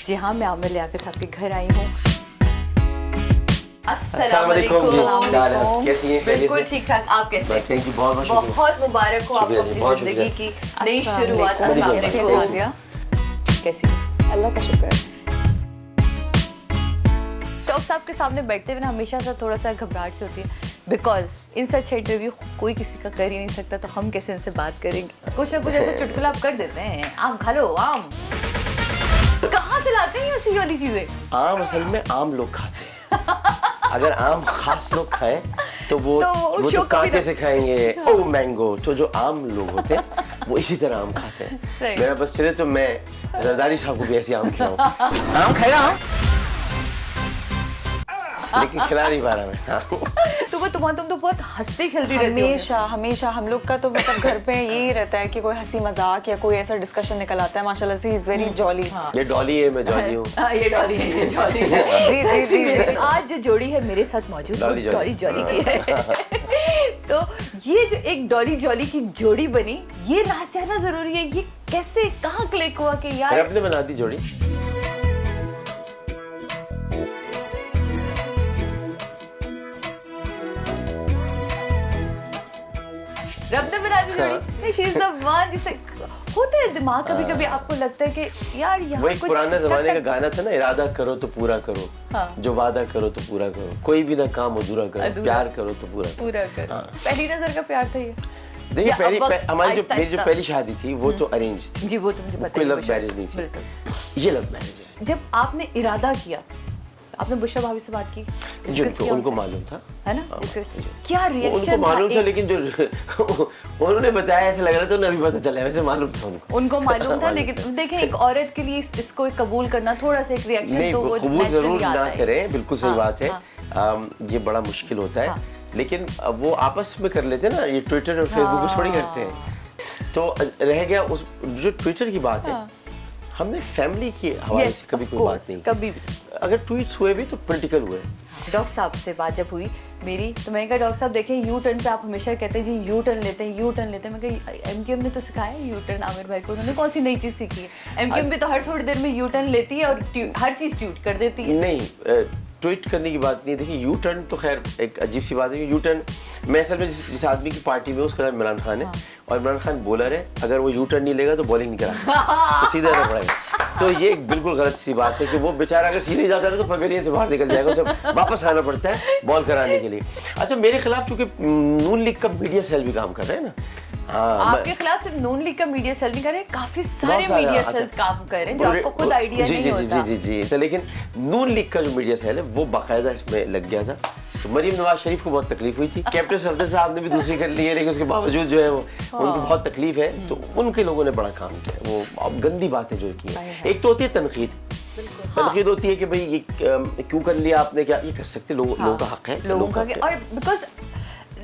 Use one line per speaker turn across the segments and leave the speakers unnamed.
جی ہاں، میں عامر لیاقت صاحب کے گھر آئی ہوں.
السلام علیکم. کیسی ہیں؟
بالکل ٹھیک ٹھاک. آپ کیسے ہیں؟
Thank you. بہت
بہت مبارک ہو آپ کو اپنی زندگی کی نئی شروعات. السلام علیکم. کیسی ہیں؟
اللہ کا شکر.
ڈاکٹر صاحب کے سامنے بیٹھتے ہوئے نا ہمیشہ سے تھوڑا سا گھبراہٹ سے ہوتی ہے، بیکاز ان سے اچھا انٹرویو کوئی کسی کا کر ہی نہیں سکتا، تو ہم کیسے ان سے بات کریں گے. کچھ نہ کچھ ایسا چٹکلا آپ کر دیتے ہیں. آپ کھا لو آم. کہاں سے لاتے ہیں ایسی والی چیزیں؟
آم اصل میں عام لوگ کھاتے ہیں. اگر عام خاص لوگ کھائیں تو وہ تو کانٹے سے کھائیں گے. او مینگو. تو جو عام لوگ ہوتے ہیں وہ اسی طرح آم کھاتے ہیں. میرا بس چلے تو میں زرداری صاحب کو بھی ایسے آم کھلاؤں. آم کھائے گا لیکن کھلا نہیں پا رہا میں.
تم تو بہت ہنستی کھیلتی رہتی ہو.
ہمیشہ ہم لوگ کا تو مطلب گھر پہ یہی رہتا ہے کہ کوئی ہنسی مذاق یا کوئی ایسا ڈسکشن نکل آتا ہے. ماشاء اللہ سے از ویری جالی.
یہ ڈالی ہے، میں جالی ہوں.
یہ ڈالی ہے، یہ جالی ہے.
جی جی جی.
آج جو جوڑی ہے میرے ساتھ موجود ڈالی جالی کی ہے. تو یہ جو ایک ڈالی جالی کی جوڑی بنی، یہ راز جاننا ضروری ہے. یہ کیسے کہاں کلک ہوا کہ یار
رب نے بنا دی جوڑی؟
رب نے بنا دی جوڑی. شی از دی ون. جسے ہوتا ہے دماغ کبھی کبھی آپ کو لگتا ہے کہ یار یہاں
وہ ایک پرانا زمانے کا گانا تھا نا، ارادہ کرو تو پورا کرو، جو وعدہ کرو تو پورا کرو، کوئی بھی نہ کام ادھورا کرو، پیار کرو تو پورا
کرو. پہلی نظر کا پیار تھا یہ.
دیکھیے ہماری جو پہلی شادی تھی وہ تو ارینج تھی.
جی وہ تو مجھے پتا ہے.
کوئی لو میرج نہیں تھی. یہ لو میرج ہے.
جب آپ نے ارادہ کیا، آپ نے بشرا بھابھی سے بات کی؟
ان کو معلوم تھا
ہے نا کیا ریئیکشن؟
ان کو معلوم تھا، لیکن جو انہوں نے بتایا ایسا لگ رہا تھا انہیں ابھی پتہ چلا. ویسے معلوم تھا
ان کو معلوم تھا، لیکن دیکھیں ایک عورت کے لیے اس کو قبول کرنا تھوڑا سا ایک ریئیکشن تو وہ
قبول ضرور نہ کریں. بالکل صحیح بات ہے. یہ بڑا مشکل ہوتا ہے، لیکن وہ آپس میں کر لیتے ہیں نا. یہ ٹویٹر اور فیس بک کو چھوڑی کرتے ہیں. تو رہ گیا اس جو ٹویٹر کی بات ہے، ہم نے فیملی کے حوالے سے کبھی کوئی بات نہیں
کبھی بھی.
اگر ٹویٹس ہوئے بھی تو پولیٹیکل ہوئے.
ڈاکٹر صاحب سے بات جب ہوئی میری تو میں نے کہا ڈاکٹر صاحب دیکھیں یو ٹرن پہ آپ ہمیشہ کہتے ہیں جی یو ٹرن لیتے ہیں، یو ٹرن لیتے ہیں. میں کہا ایم کیو ایم نے تو سکھایا ہے یو ٹرن. عامر بھائی کو انہوں نے کون سی نئی چیز سیکھی ہے؟ ایم کیو ایم بھی تو ہر تھوڑی دیر میں یو ٹرن لیتی ہے اور ہر چیز ٹویٹ کر دیتی ہے.
نہیں، ٹویٹ کرنے کی بات نہیں. دیکھیے یو ٹرن تو خیر ایک عجیب سی بات ہے. یو ٹرن میں اصل میں جس آدمی کی پارٹی میں اس کا نام عمران خان ہے، اور عمران خان بولر ہے. اگر وہ یو ٹرن نہیں لے گا تو بالنگ نہیں کرا سکتا، تو سیدھے رہنا پڑے گا. تو یہ ایک بالکل غلط سی بات ہے کہ وہ بیچارہ اگر سیدھے جاتا ہے تو پویلین سے باہر نکل جائے گا، اسے واپس آنا پڑتا ہے بال کرانے کے لیے. اچھا میرے خلاف چونکہ نون لیگ کا میڈیا سیل بھی کام کر رہے ہیں نا.
آپ کے خلاف صرف نون لیگ کا میڈیا سیل نہیں کر رہے، کافی سارے میڈیا سیلز کام کر رہے ہیں جو آپ کو خود آئیڈیا نہیں ہوتا.
جی جی جی. لیکن نون لیگ کا جو میڈیا سیل ہے وہ باقاعدہ اس میں لگ گیا تھا. تو مریم نواز شریف کو بہت تکلیف ہوئی تھی. کیپٹن صفدر صاحب نے بھی دوسری کر لی ہے، لیکن اس کے باوجود جو ہے وہ ان کو بہت تکلیف ہے. تو ان کے لوگوں نے بڑا کام کیا. وہ گندی باتیں جو کی ہیں، ایک تو ہوتی ہے تنقید. تنقید ہوتی ہے کہ بھائی یہ کیوں کر لیا آپ نے، کیا یہ کر سکتے. لوگوں کا حق ہے،
لوگوں کا. اور بیکاز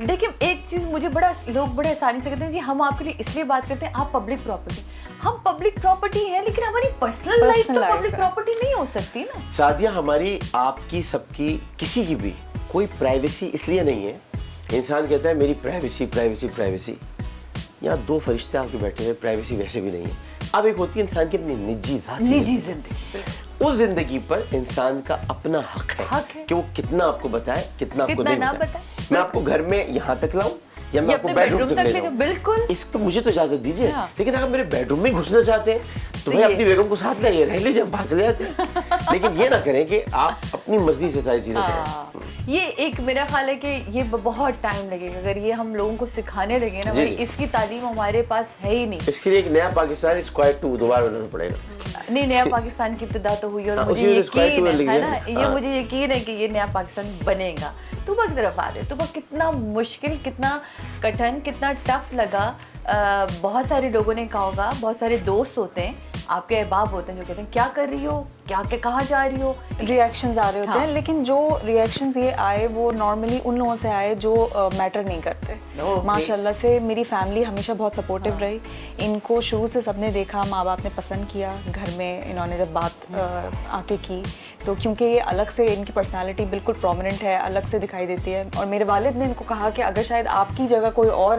دیکھیں ایک چیز مجھے لوگ بڑے آسانی سے کہتے ہیں جی ہم آپ کے لیے اس لیے بات کرتے ہیں آپ پبلک پراپرٹی. ہم پبلک پراپرٹی ہیں لیکن ہماری پرسنل لائف تو پبلک پراپرٹی نہیں ہو سکتی نا.
سعدیہ ہماری آپ کی سب کی کسی کی بھی کوئی پرائیویسی اس لیے نہیں ہے. انسان کہتا ہے میری پرائیویسی پرائیویسی پرائیویسی. یہاں دو فرشتے آپ کے بیٹھے ہوئے، پرائیویسی ویسے بھی نہیں ہے. اب ایک ہوتی ہے انسان کی اپنی نجی
زندگی.
اس زندگی پر انسان کا اپنا حق ہے کہ وہ کتنا آپ کو بتائے، کتنا آپ کو نہیں بتائے. میں آپ کو گھر میں یہاں تک لاؤں یا میں آپ کو بیڈ روم تک لے جاؤں،
بالکل
اس پہ مجھے تو اجازت دیجیے. لیکن اگر میرے بیڈ روم میں گھسنا چاہتے ہیں تو بھائی اپنی بیگم کو ساتھ لائیے، رہ لیجیے، ہم باہر چلے جاتے ہیں. لیکن یہ نہ کریں کہ آپ اپنی مرضی سے ساری چیزیں کریں.
یہ ایک میرا خیال ہے کہ یہ بہت ٹائم لگے گا. اگر یہ ہم لوگوں کو سکھانے لگے نا، اس کی تعلیم ہمارے پاس ہے ہی نہیں.
اس کے لیے ایک نیا پاکستان اسکوائر 2 دوبارہ بنانا پڑے گا.
نہیں، نیا پاکستان کی ابتدا تو ہوئی اور مجھے یقین ہے نا، یہ مجھے یقین ہے کہ یہ نیا پاکستان بنے گا. تو وقت طرف آ رہے تو وہ کتنا مشکل، کتنا کٹھن، کتنا ٹف لگا. بہت سارے لوگوں نے کہا ہوگا، بہت سارے دوست ہوتے ہیں، آپ کے احباب ہوتے ہیں جو کہتے ہیں کیا کر رہی ہو، کیا کہاں جا رہی ہو.
ریئیکشنز آ رہے ہوتے ہیں، لیکن جو ریئیکشنز یہ آئے وہ نارملی ان لوگوں سے آئے جو میٹر نہیں کرتے. ماشاء اللہ سے میری فیملی ہمیشہ بہت سپورٹیو رہی. ان کو شروع سے سب نے دیکھا، ماں باپ نے پسند کیا. گھر میں انہوں نے جب بات آ کے کی تو کیونکہ یہ الگ سے ان کی پرسنالٹی بالکل پرومیننٹ ہے، الگ سے دکھائی دیتی ہے. اور میرے والد نے ان کو کہا کہ اگر شاید آپ کی جگہ کوئی اور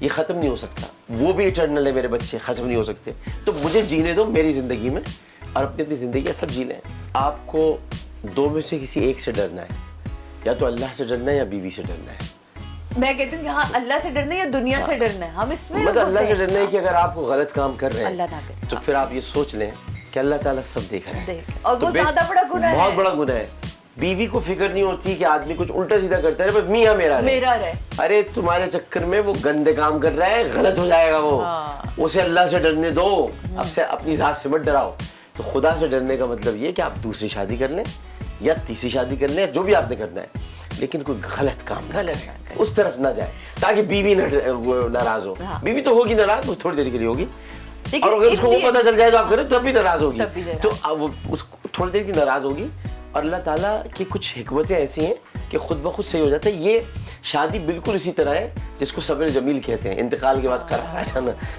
یہ ختم نہیں ہو سکتا, وہ بھی اٹرنل ہے, میرے بچے ختم نہیں ہو سکتے, تو مجھے جینے دو میری زندگی میں, اور اپنی اپنی زندگی سب جی لیں. آپ کو دو میں سے کسی ایک سے ڈرنا ہے, یا تو اللہ سے ڈرنا ہے یا بیوی سے ڈرنا ہے.
میں کہتی ہوں کہ ہاں اللہ سے ڈرنا ہے یا دنیا سے ڈرنا ہے, ہم اس میں
مطلب اللہ سے ڈرنا ہے کہ اگر آپ کو غلط کام کر رہے
اللہ نہ
ہیں
کرے,
تو پھر آپ یہ سوچ لیں کہ اللہ تعالیٰ سب دیکھ رہا ہے,
اور وہ زیادہ بڑا گناہ ہے,
بہت بڑا گناہ ہے. بیوی کو فکر نہیں ہوتی کہ آدمی کچھ الٹا سیدھا کرتا ہے, بس میاں میرا رہے. ارے تمہارے چکر میں وہ گندے کام کر رہا ہے, غلط ہو جائے گا وہ, اسے اللہ سے ڈرنے دو, اب سے اپنی ذات سے مت ڈراؤ. تو خدا سے ڈرنے کا مطلب یہ کہ آپ دوسری شادی کر لیں یا تیسری شادی کر لیں, جو بھی آپ نے کرنا ہے, لیکن کوئی غلط کام نہ کریں, اس طرف نہ جائے, تاکہ بیوی ناراض ہو. بیوی تو ہوگی ناراض, وہ تھوڑی دیر کے لیے ہوگی, اور اگر اس کو وہ پتہ چل جائے تو آپ کریں تب بھی ناراض ہوگی, تو وہ اس تھوڑی دیر کی ناراض ہوگی. اور اللہ تعالیٰ کی کچھ حکمتیں ایسی ہیں کہ خود بخود صحیح ہو جاتا ہے. یہ شادی بالکل اسی طرح ہے جس کو صبر جمیل کہتے ہیں, انتقال کے بعد قرار آ جانا.